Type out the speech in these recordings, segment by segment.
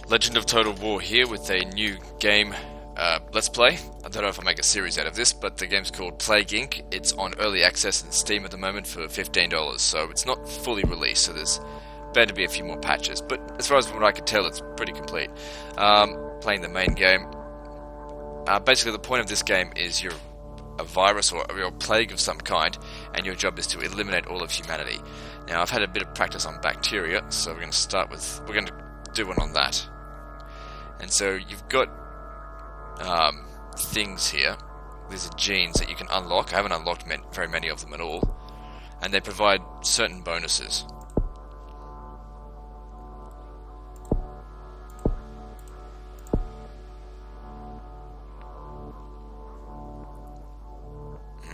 Legend of Total War here with a new game Let's Play. I don't know if I'll make a series out of this, but the game's called Plague Inc. It's on early access in Steam at the moment for $15, so it's not fully released, so there's bound to be a few more patches, but as far as what I can tell, it's pretty complete. Playing the main game. Basically, the point of this game is you're a virus or a plague of some kind, and your job is to eliminate all of humanity. Now, I've had a bit of practice on bacteria, so we're going to do one on that. And so you've got things here. These are genes that you can unlock. I haven't unlocked very many of them at all, and they provide certain bonuses.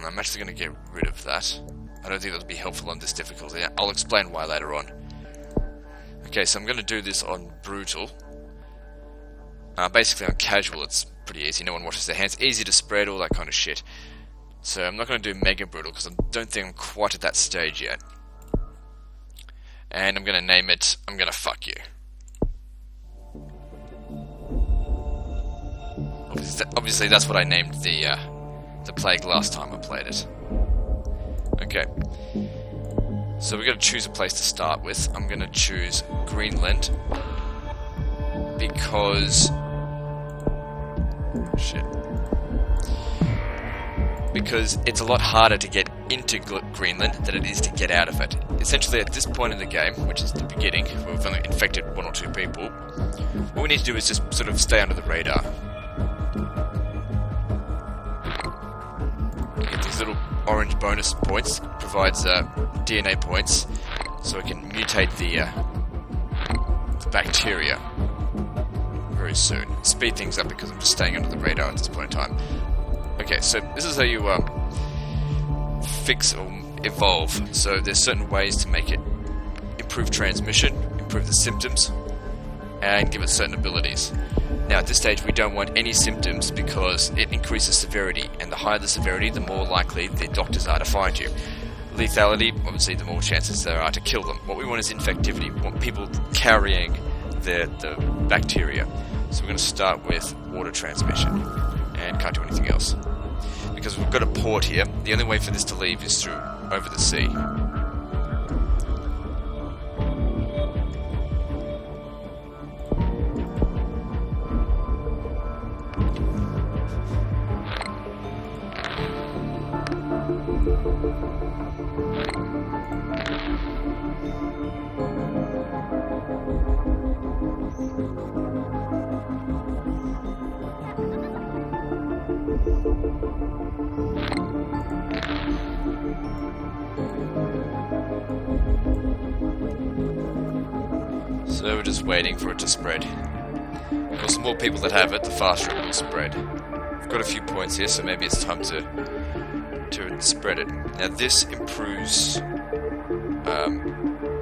I'm actually going to get rid of that. I don't think that'll be helpful on this difficulty. I'll explain why later on. Okay, so I'm going to do this on brutal. Basically on casual it's pretty easy, no one washes their hands, easy to spread, all that kind of shit. So I'm not going to do mega brutal because I don't think I'm quite at that stage yet. And I'm going to name it, I'm going to fuck you. Obviously that's what I named the plague last time I played it. Okay. So we're going to choose a place to start with. I'm going to choose Greenland because it's a lot harder to get into Greenland than it is to get out of it. Essentially, at this point in the game, which is the beginning, where we've only infected 1 or 2 people, what we need to do is just sort of stay under the radar. Get these little orange bonus points, provides DNA points, so it can mutate the bacteria very soon. Speed things up because I'm just staying under the radar at this point in time. Okay, so this is how you fix or evolve. So there's certain ways to make it improve transmission, improve the symptoms, and give it certain abilities. Now at this stage we don't want any symptoms because it increases severity, and the higher the severity the more likely the doctors are to find you. Lethality, obviously the more chances there are to kill them. What we want is infectivity. We want people carrying the bacteria. So we're going to start with water transmission, and can't do anything else. Because we've got a port here, the only way for this to leave is through over the sea. So we're just waiting for it to spread. Of course, the more people that have it, the faster it will spread. I've got a few points here, so maybe it's time to spread it. Now this improves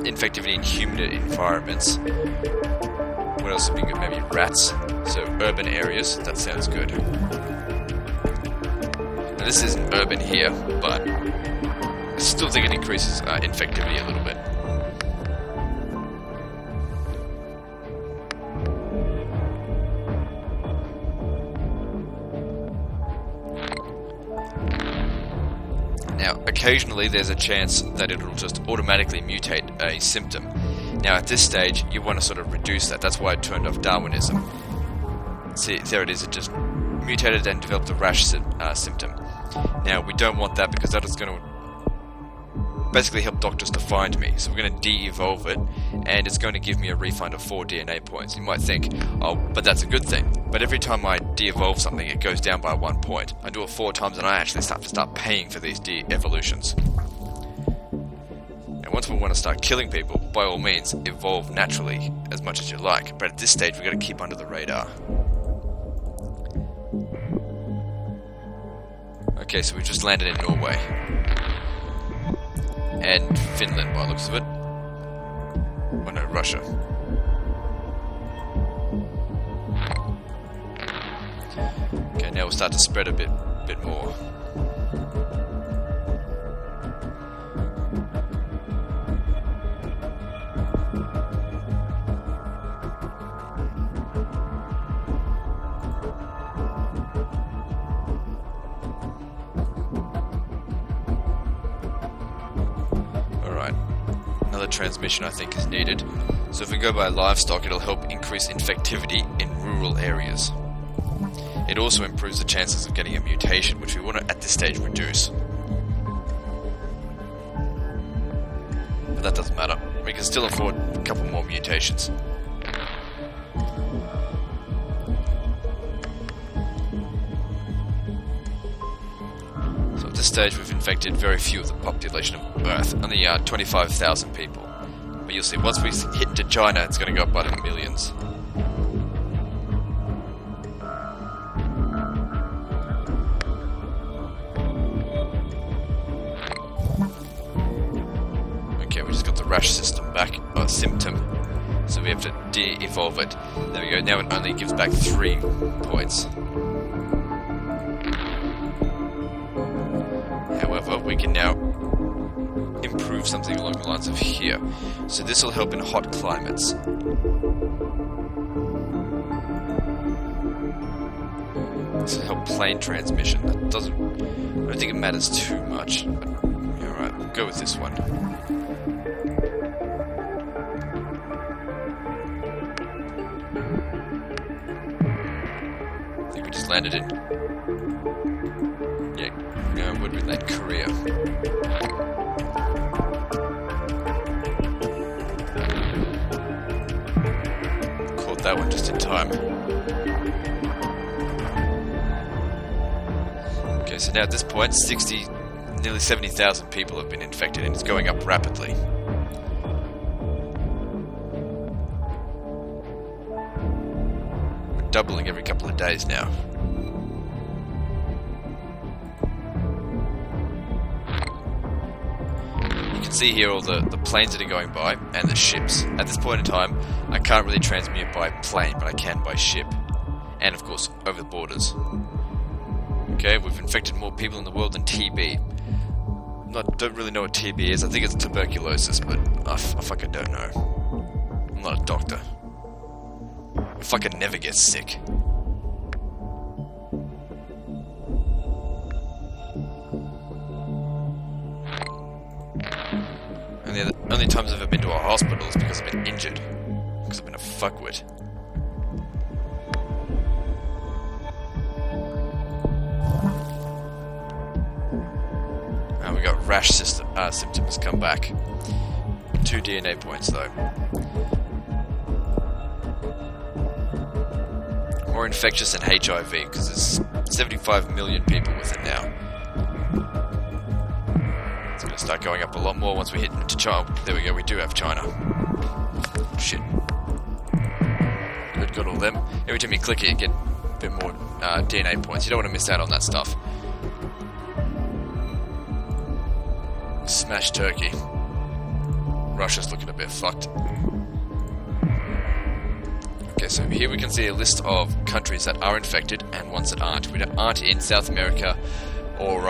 infectivity in humid environments. What else would be good? Maybe rats. So urban areas, that sounds good. Now this isn't urban here, but I still think it increases infectivity a little bit. Now, occasionally there's a chance that it'll just automatically mutate a symptom. Now, at this stage, you want to sort of reduce that. That's why I turned off Darwinism. See, there it is. It just mutated and developed a rash symptom. Now, we don't want that because that is going to basically help doctors to find me. So we're going to de-evolve it, and it's going to give me a refund of 4 DNA points. You might think, oh, but that's a good thing. But every time I de-evolve something, it goes down by 1 point. I do it 4 times, and I actually start paying for these de-evolutions. And once we want to start killing people, by all means, evolve naturally as much as you like. But at this stage, we've got to keep under the radar. Okay, so we just landed in Norway. And Finland, by the looks of it. Oh no, Russia. Okay, now we'll start to spread a bit more. transmission I think is needed. So if we go by livestock, it'll help increase infectivity in rural areas. It also improves the chances of getting a mutation, which we want to at this stage reduce. But that doesn't matter. We can still afford a couple more mutations. So at this stage we've infected very few of the population of Earth, only 25,000 people. But you'll see, once we hit into China, it's going to go up by the millions. Okay, we just got the rash system back, or symptom. So we have to de-evolve it. There we go, now it only gives back 3 points. However, we can now improve something along the lines of here. So this will help in hot climates. This will help plane transmission. That doesn't... I don't think it matters too much. But, alright, we'll go with this one. I think we just landed in... Yeah, where did we land? Korea. Caught that one just in time. Okay, so now at this point, nearly 70,000 people have been infected, and it's going up rapidly. We're doubling every couple of days now. See here all the planes that are going by and the ships. At this point in time, I can't really transmute by plane, but I can by ship. And of course, over the borders. Okay, we've infected more people in the world than TB. Don't really know what TB is. I think it's tuberculosis, but I fucking don't know. I'm not a doctor. I fucking never get sick. And the only times I've ever been to a hospital is because I've been injured. Because I've been a fuckwit. And we got rash symptoms come back. 2 DNA points though. More infectious than HIV, because there's 75 million people with it now. It's going to start going up a lot more once we hit into China. There we go, we do have China. Shit. Good, got all them. Every time you click it, you get a bit more DNA points. You don't want to miss out on that stuff. Smash Turkey. Russia's looking a bit fucked. Okay, so here we can see a list of countries that are infected and ones that aren't. We aren't in South America or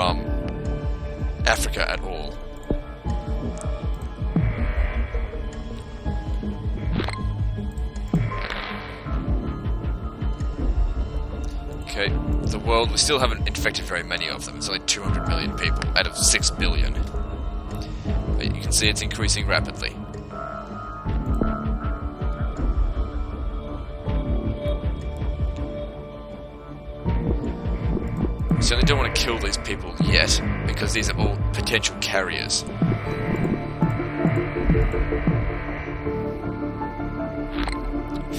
Africa at all. Okay, the world, we still haven't infected very many of them. It's only 200 million people out of 6 billion. But you can see it's increasing rapidly. We certainly don't want to kill these people yet, because these are all potential carriers.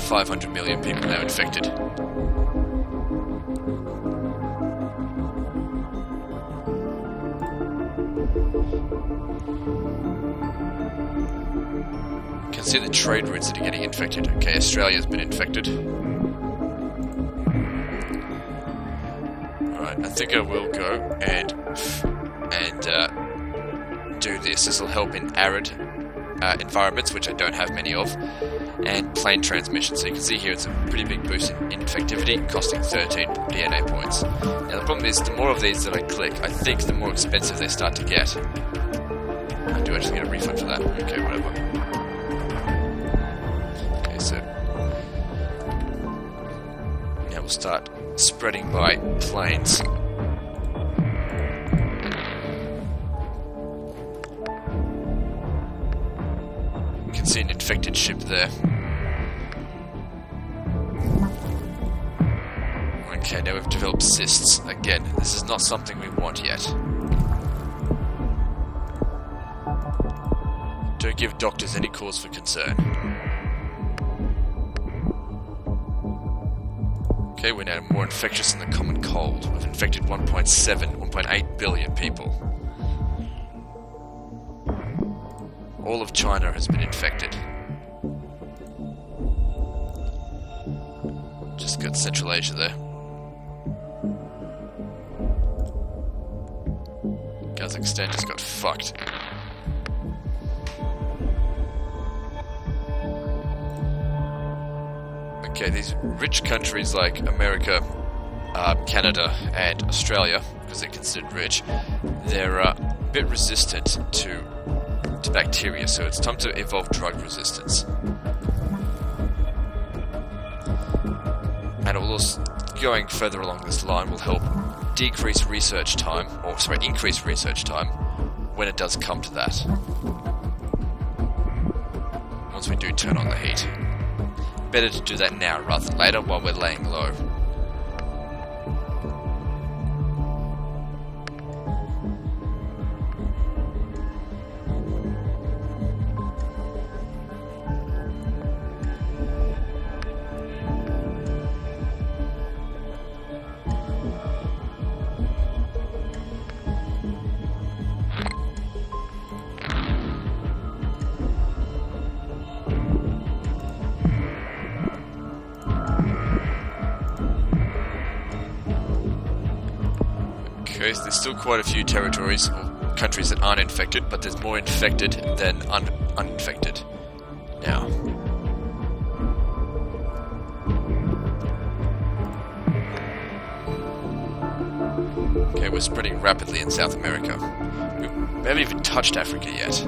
$500 million people now infected. You can see the trade routes that are getting infected. Okay, Australia's been infected. I think I will go and do this. This will help in arid environments, which I don't have many of, and plane transmission. So you can see here it's a pretty big boost in infectivity, costing 13 DNA points. Now the problem is, the more of these that I click, I think the more expensive they start to get. I do actually get a refund for that. Okay, whatever. Okay, so now we'll start spreading by planes. see an infected ship there. Okay, now we've developed cysts. Again, this is not something we want yet. Don't give doctors any cause for concern. Okay, we're now more infectious than the common cold. We've infected 1.8 billion people. All of China has been infected. Just got Central Asia there. Kazakhstan just got fucked. Okay, these rich countries like America, Canada, and Australia, because they're considered rich, they're a bit resistant to bacteria, so it's time to evolve drug resistance. And also, going further along this line will help decrease research time, or sorry, increase research time when it does come to that. Once we do turn on the heat. Better to do that now rather than later while we're laying low. Okay, so there's still quite a few territories or countries that aren't infected, but there's more infected than uninfected now. Okay, we're spreading rapidly in South America. We haven't even touched Africa yet.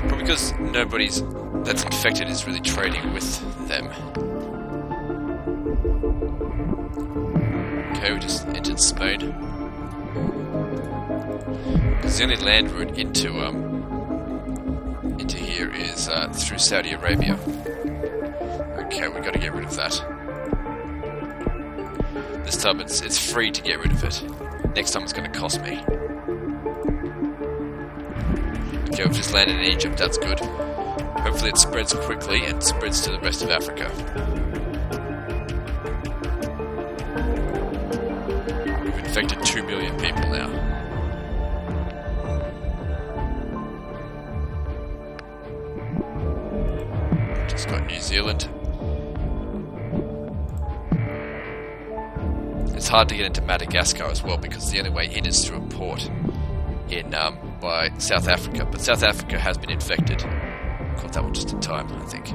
Probably because nobody's that's infected is really trading with them. Okay, we just entered Spain. Because the only land route into here is through Saudi Arabia. Okay, we got to get rid of that. This time it's free to get rid of it. Next time it's going to cost me. Okay, we've just landed in Egypt. That's good. Hopefully it spreads quickly and spreads to the rest of Africa. Infected 2 million people now. Just got New Zealand. It's hard to get into Madagascar as well because the only way in is through a port in by South Africa, but South Africa has been infected. Caught that one just in time, I think.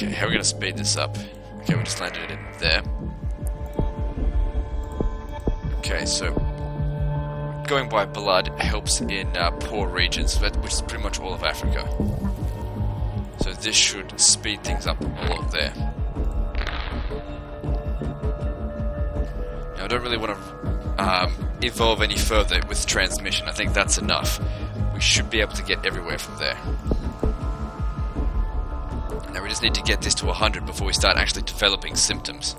Okay, how are we going to speed this up? Okay, we just landed it there. Okay, so going by blood helps in poor regions, which is pretty much all of Africa. So this should speed things up a lot there. Now I don't really want to evolve any further with transmission. I think that's enough. We should be able to get everywhere from there. Now we just need to get this to 100 before we start actually developing symptoms.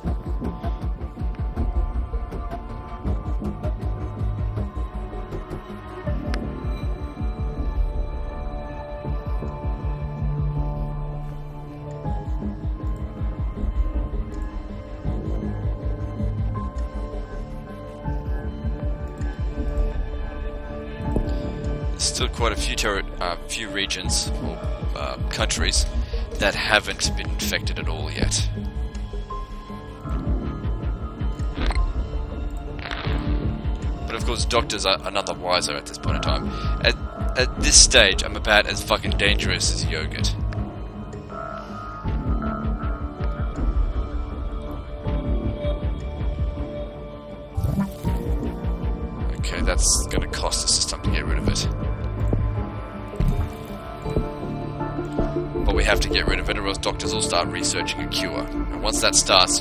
There's still quite a few regions or countries that haven't been infected at all yet. But of course doctors are none the wiser at this point in time. At this stage, I'm about as fucking dangerous as yogurt. Okay, that's gonna cost us just time to get rid of it. But we have to get rid of it or else doctors will start researching a cure. And once that starts,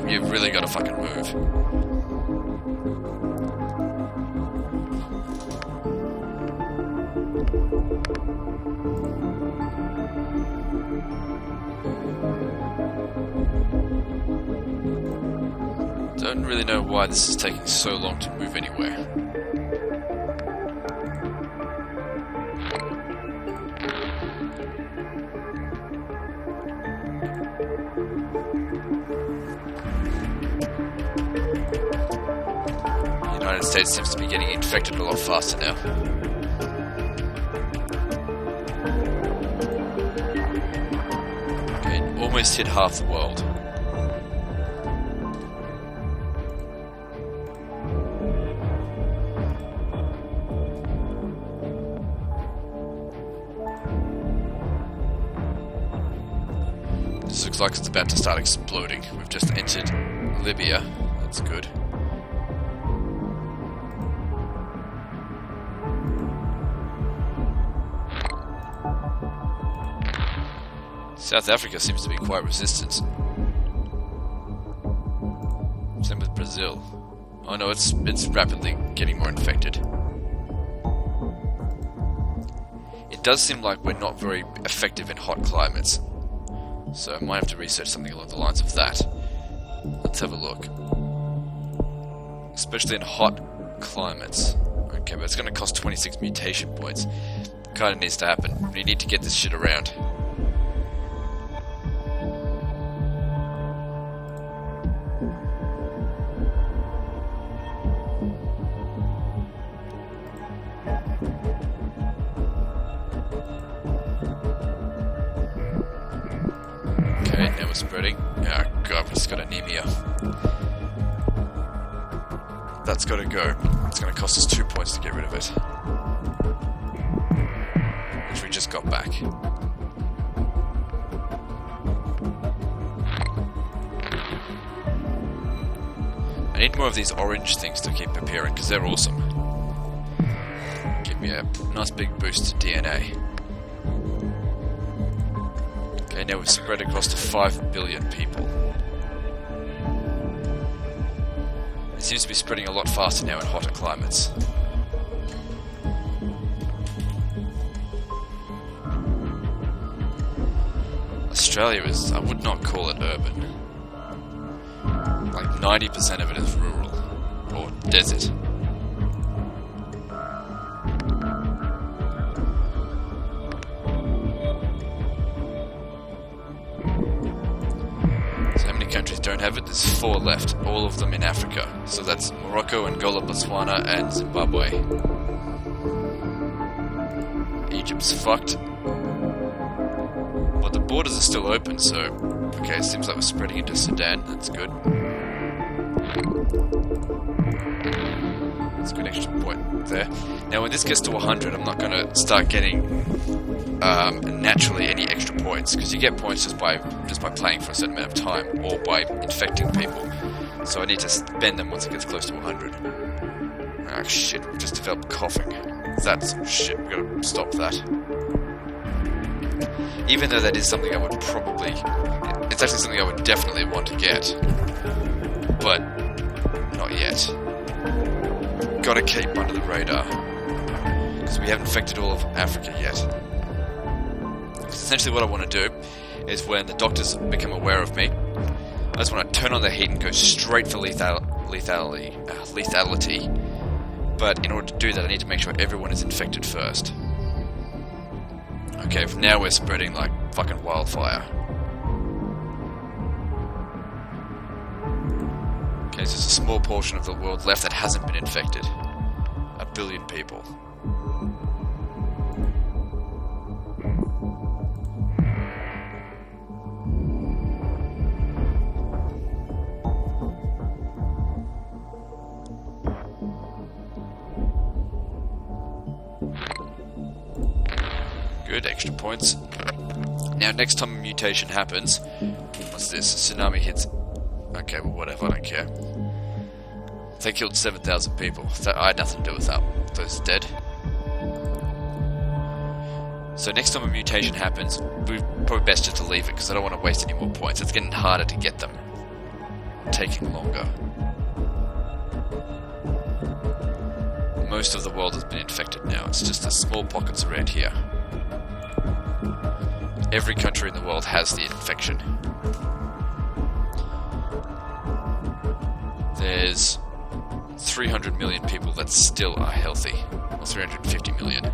you've really got to fucking move. Don't really know why this is taking so long to move anywhere. The United States seems to be getting infected a lot faster now. Okay, almost hit half the world. This looks like it's about to start exploding. We've just entered Libya. That's good. South Africa seems to be quite resistant. Same with Brazil. Oh no, it's rapidly getting more infected. It does seem like we're not very effective in hot climates. So I might have to research something along the lines of that. Let's have a look. Especially in hot climates. Okay, but it's going to cost 26 mutation points. Kind of needs to happen. We need to get this shit around. Now we're spreading. Oh god, we just got anemia. That's gotta go. It's gonna cost us 2 points to get rid of it. Which we just got back. I need more of these orange things to keep appearing, because they're awesome. Give me a nice big boost to DNA. Okay, now we've spread across to 5 billion people. It seems to be spreading a lot faster now in hotter climates. Australia is, I would not call it urban. Like 90% of it is rural, or desert. Countries don't have it, there's 4 left, all of them in Africa. So that's Morocco, Angola, Botswana, and Zimbabwe. Egypt's fucked. But the borders are still open, so... Okay, it seems like we're spreading into Sudan, that's good. That's a good extra point there. Now when this gets to 100, I'm not going to start getting... naturally any extra points, because you get points just by playing for a certain amount of time or by infecting people. So I need to spend them once it gets close to 100. Ah shit, we've just developed coughing. That's shit, we've got to stop that. Even though that is something I would probably... It's actually something I would definitely want to get. But not yet. Gotta keep under the radar. Because we haven't infected all of Africa yet. Essentially what I want to do is when the doctors become aware of me, I just want to turn on the heat and go straight for lethality. But in order to do that I need to make sure everyone is infected first. Okay, from now we're spreading like fucking wildfire. Okay, so there's a small portion of the world left that hasn't been infected. 1 billion people. Good, extra points. Now, next time a mutation happens... What's this? Tsunami hits... Okay, well, whatever, I don't care. They killed 7,000 people. I had nothing to do with that. Those are dead. So next time a mutation happens, we're probably best just to leave it, because I don't want to waste any more points. It's getting harder to get them. Taking longer. Most of the world has been infected now. It's just the small pockets around here. Every country in the world has the infection. There's 300 million people that still are healthy. Or 350 million.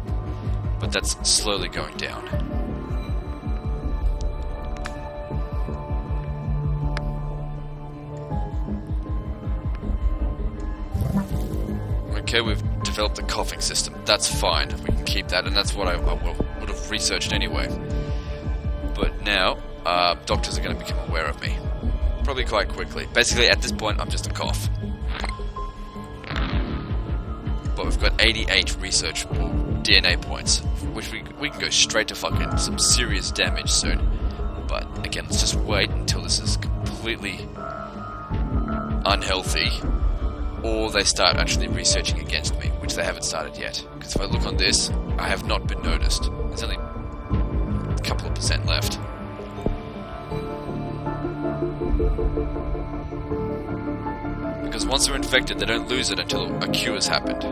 But that's slowly going down. Okay, we've developed a coughing system. That's fine. We can keep that, and that's what I would have researched anyway. But now, doctors are going to become aware of me. Probably quite quickly. Basically, at this point, I'm just a cough. But we've got 88 research or DNA points, which we can go straight to fucking some serious damage soon. But again, let's just wait until this is completely unhealthy, or they start actually researching against me, which they haven't started yet. Because if I look on this, I have not been noticed. There's only a couple of % left. Because once they're infected, they don't lose it until a cure has happened.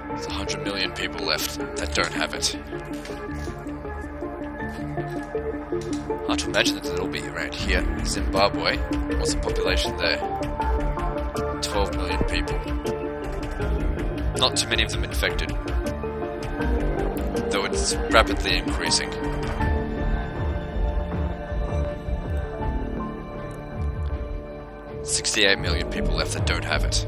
There's 100 million people left that don't have it. Hard to imagine that they'll be around here. Zimbabwe, what's the population there? 12 million people. Not too many of them infected, though it's rapidly increasing. $68 million people left that don't have it.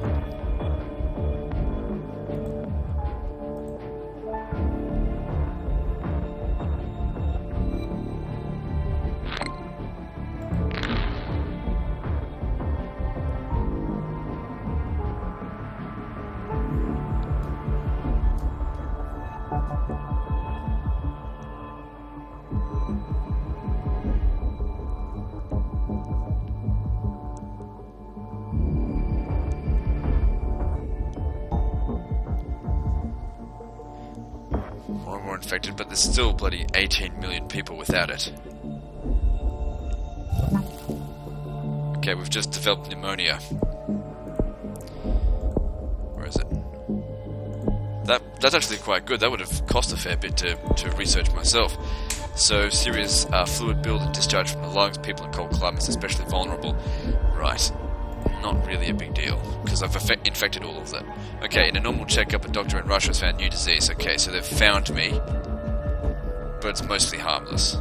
More and more infected, but there's still bloody 18 million people without it. Okay, we've just developed pneumonia. Where is it? That's actually quite good. That would have cost a fair bit to research myself. So, serious fluid build and discharge from the lungs, people in cold climates especially vulnerable. Right. Not really a big deal, because I've infected all of them. Okay, in a normal checkup, a doctor in Russia has found new disease. Okay, so they've found me, but it's mostly harmless.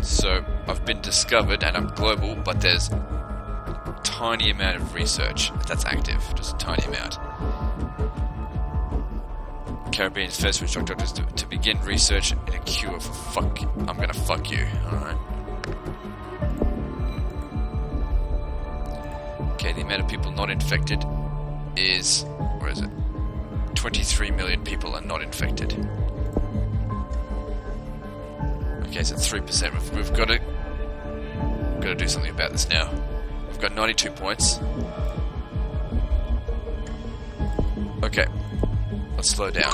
So, I've been discovered, and I'm global, but there's a tiny amount of research that's active. Just a tiny amount. Caribbean's first to instruct doctors to begin research in a cure for I'm gonna fuck you, alright? Okay, the amount of people not infected is... where is it? 23 million people are not infected. Okay, so 3%. We've got to do something about this now. We've got 92 points. Okay, let's slow down.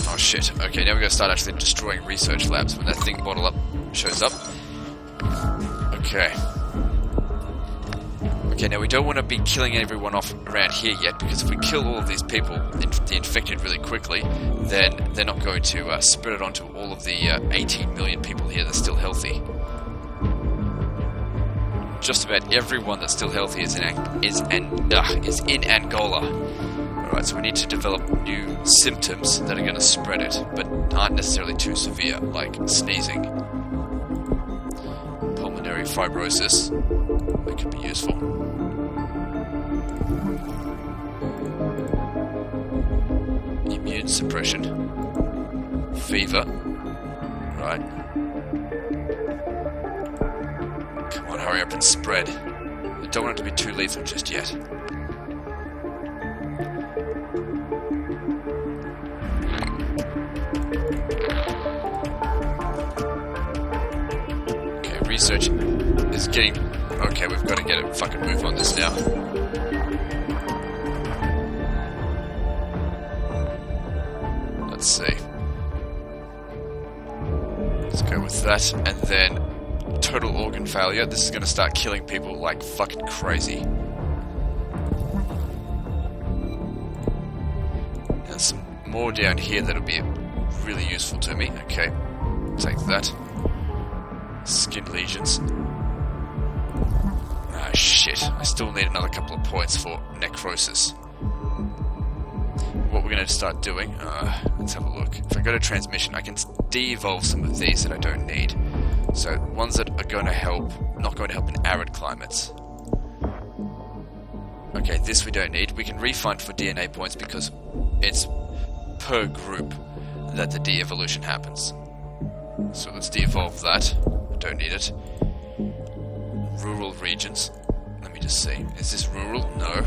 Oh shit. Okay, now we're going to start actually destroying research labs when that thing bottle up shows up. Okay. Okay, now we don't want to be killing everyone off around here yet, because if we kill all of these people, the infected really quickly, then they're not going to spread it onto all of the 18 million people here that's still healthy. Just about everyone that's still healthy is in Angola. Alright, so we need to develop new symptoms that are going to spread it, but aren't necessarily too severe, like sneezing. Pulmonary fibrosis. That could be useful. immune suppression. Fever. Right. Come on, hurry up and spread. I don't want it to be too lethal just yet. Okay, research is getting... Okay, we've got to get a fucking move on this now. Let's see. Let's go with that, and then total organ failure. This is going to start killing people like fucking crazy. And some more down here that'll be really useful to me. Okay, take that. Skin lesions. Ah, shit. I still need another couple of points for necrosis. What we're going to start doing, let's have a look. If I go to transmission, I can de-evolve some of these that I don't need. So, ones that are going to help, not going to help in arid climates. Okay, this we don't need. We can refund for DNA points because it's per group that the de-evolution happens. So let's de-evolve that. I don't need it. Rural regions. Let me just see. Is this rural? No.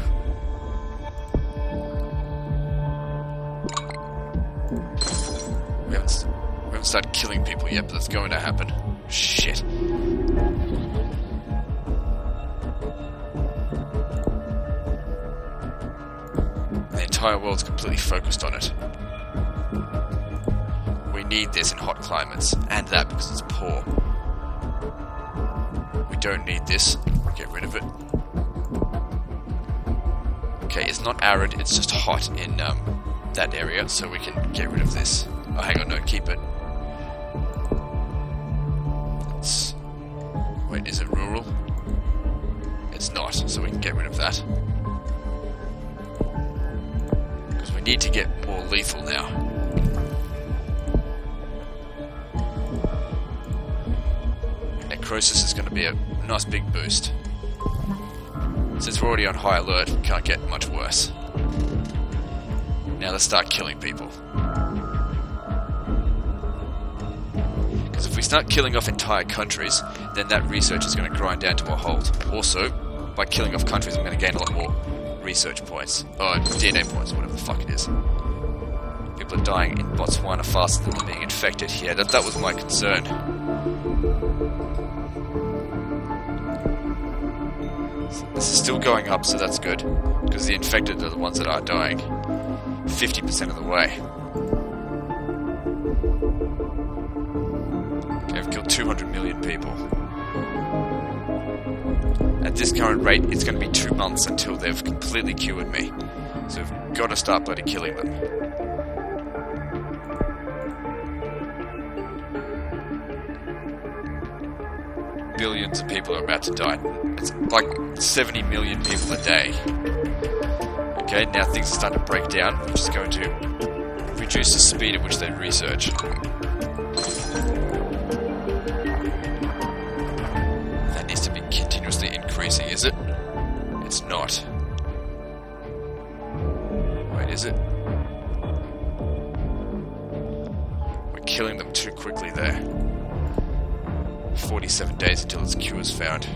We haven't started killing people yet, but that's going to happen. Shit. The entire world's completely focused on it. We need this in hot climates, and that because it's poor. We don't need this. Get rid of it. Okay, it's not arid, it's just hot in that area, so we can get rid of this. Oh, hang on, no, keep it. Wait, is it rural? It's not, so we can get rid of that. Because we need to get more lethal now. Necrosis is going to be a nice big boost. Since we're already on high alert, we can't get much worse. Now let's start killing people. Because if we start killing off entire countries, then that research is going to grind down to a halt. Also, by killing off countries, I'm going to gain a lot more research points. Or DNA points, whatever the fuck it is. People are dying in Botswana faster than they're being infected here. That was my concern. This is still going up, so that's good. Because the infected are the ones that are dying. 50% of the way. Okay, I've killed 200 million people. At this current rate, it's going to be 2 months until they've completely cured me. So we've got to start bloody killing them. Billions of people are about to die. It's like 70 million people a day. Okay, now things are starting to break down, which is going to reduce the speed at which they research. That needs to be continuously increasing, is it? It's not. Wait, is it? We're killing them too quickly there. 47 days until its cure is found.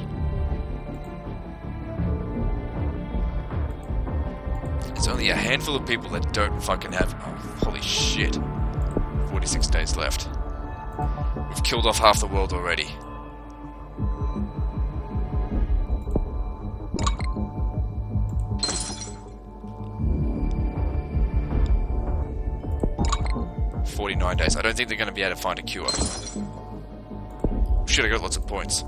There's only a handful of people that don't fucking have... Oh, holy shit. 46 days left. We've killed off half the world already. ...49 days. I don't think they're going to be able to find a cure. Shit, I got lots of points.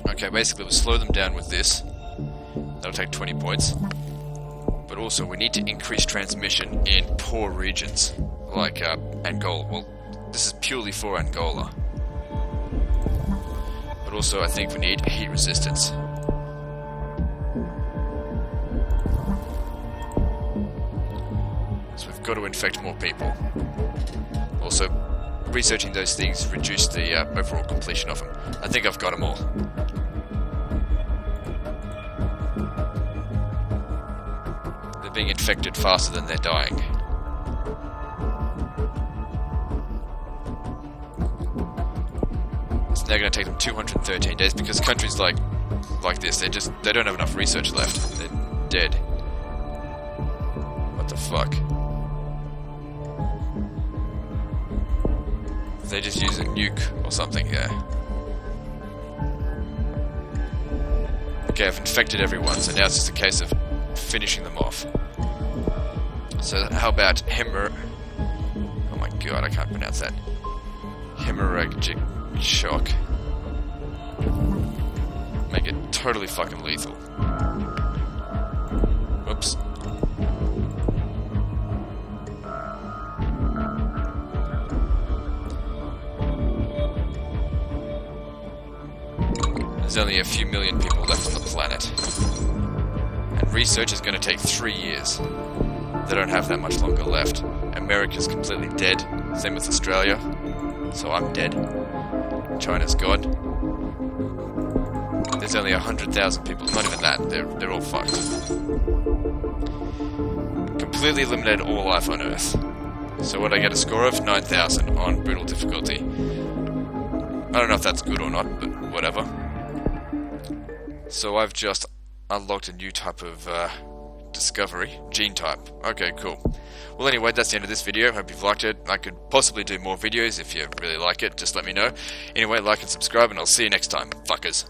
Okay, basically we'll slow them down with this. That'll take 20 points. But also we need to increase transmission in poor regions, like Angola. Well, this is purely for Angola. But also I think we need heat resistance. So we've got to infect more people. Also, researching those things reduce the overall completion of them. I think I've got them all. They're being infected faster than they're dying. they're going to take them 213 days because countries like this, they don't have enough research left. They're dead. What the fuck? They just use a nuke or something here. Okay, I've infected everyone, so now it's just a case of finishing them off. So how about oh my god, I can't pronounce that. Hemorrhagic shock. Make it totally fucking lethal. Oops. There's only a few million people left on the planet. And research is going to take 3 years. They don't have that much longer left. America's completely dead. Same with Australia. So I'm dead. China's gone. There's only 100,000 people. Not even that. They're all fucked. Completely eliminated all life on Earth. So what I get a score of? 9,000 on brutal difficulty. I don't know if that's good or not, but whatever. So I've just unlocked a new type of discovery. Gene type. Okay, cool. Well, anyway, that's the end of this video. Hope you've liked it. I could possibly do more videos if you really like it. Just let me know. Anyway, like and subscribe, and I'll see you next time. Fuckers.